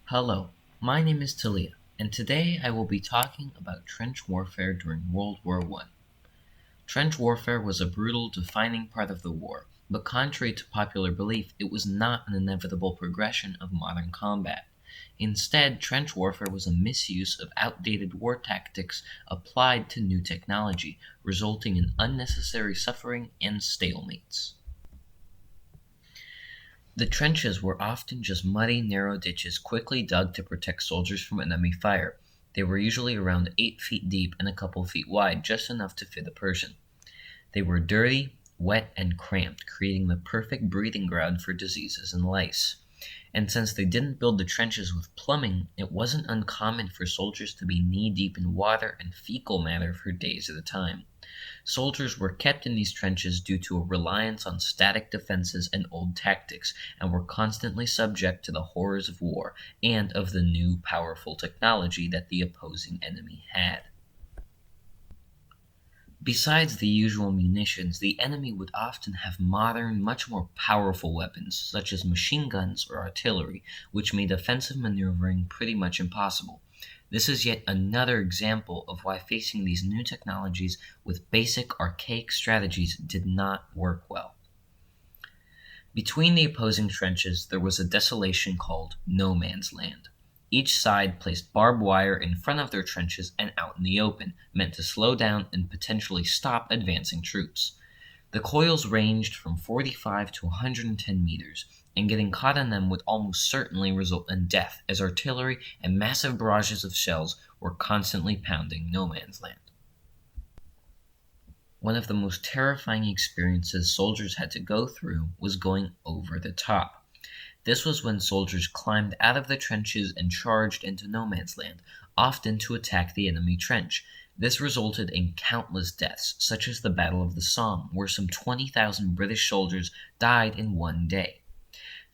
Hello, my name is Talia, and today I will be talking about trench warfare during World War I. Trench warfare was a brutal, defining part of the war, but contrary to popular belief, it was not an inevitable progression of modern combat. Instead, trench warfare was a misuse of outdated war tactics applied to new technology, resulting in unnecessary suffering and stalemates. The trenches were often just muddy, narrow ditches quickly dug to protect soldiers from enemy fire. They were usually around 8 feet deep and a couple feet wide, just enough to fit a person. They were dirty, wet, and cramped, creating the perfect breeding ground for diseases and lice. And since they didn't build the trenches with plumbing, it wasn't uncommon for soldiers to be knee deep in water and fecal matter for days at a time. Soldiers were kept in these trenches due to a reliance on static defenses and old tactics, and were constantly subject to the horrors of war and of the new powerful technology that the opposing enemy had. Besides the usual munitions, the enemy would often have modern, much more powerful weapons, such as machine guns or artillery, which made offensive maneuvering pretty much impossible. This is yet another example of why facing these new technologies with basic archaic strategies did not work well. Between the opposing trenches, there was a desolation called no man's land. Each side placed barbed wire in front of their trenches and out in the open, meant to slow down and potentially stop advancing troops. The coils ranged from 45 to 110 meters, and getting caught in them would almost certainly result in death, as artillery and massive barrages of shells were constantly pounding no man's land. One of the most terrifying experiences soldiers had to go through was going over the top. This was when soldiers climbed out of the trenches and charged into no man's land, often to attack the enemy trench. This resulted in countless deaths, such as the Battle of the Somme, where some 20,000 British soldiers died in one day.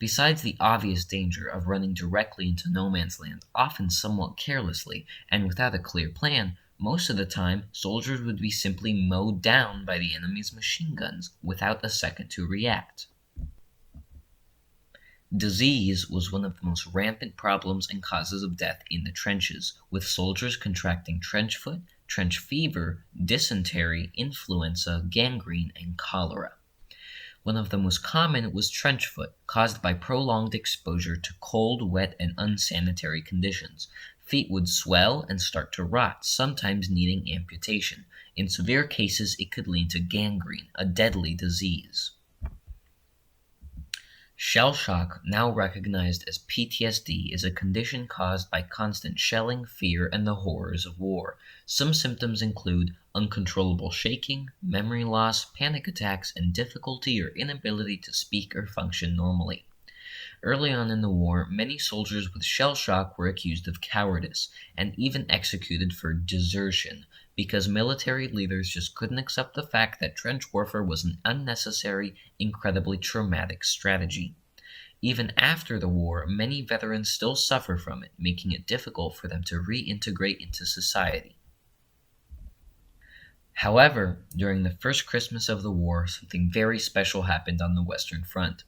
Besides the obvious danger of running directly into no man's land, often somewhat carelessly and without a clear plan, most of the time soldiers would be simply mowed down by the enemy's machine guns without a second to react. Disease was one of the most rampant problems and causes of death in the trenches, with soldiers contracting trench foot, trench fever, dysentery, influenza, gangrene, and cholera. One of the most common was trench foot, caused by prolonged exposure to cold, wet, and unsanitary conditions. Feet would swell and start to rot, sometimes needing amputation. In severe cases, it could lead to gangrene, a deadly disease. Shell shock, now recognized as PTSD, is a condition caused by constant shelling, fear, and the horrors of war. Some symptoms include uncontrollable shaking, memory loss, panic attacks, and difficulty or inability to speak or function normally. Early on in the war, many soldiers with shell shock were accused of cowardice and even executed for desertion, because military leaders just couldn't accept the fact that trench warfare was an unnecessary, incredibly traumatic strategy. Even after the war, many veterans still suffer from it, making it difficult for them to reintegrate into society. However, during the first Christmas of the war, something very special happened on the Western Front.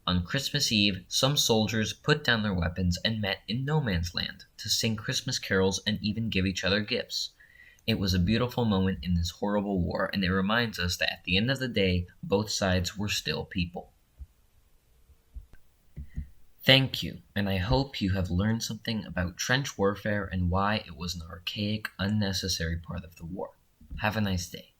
On Christmas Eve, some soldiers put down their weapons and met in no man's land to sing Christmas carols and even give each other gifts. It was a beautiful moment in this horrible war, and it reminds us that at the end of the day, both sides were still people. Thank you, and I hope you have learned something about trench warfare and why it was an archaic, unnecessary part of the war. Have a nice day.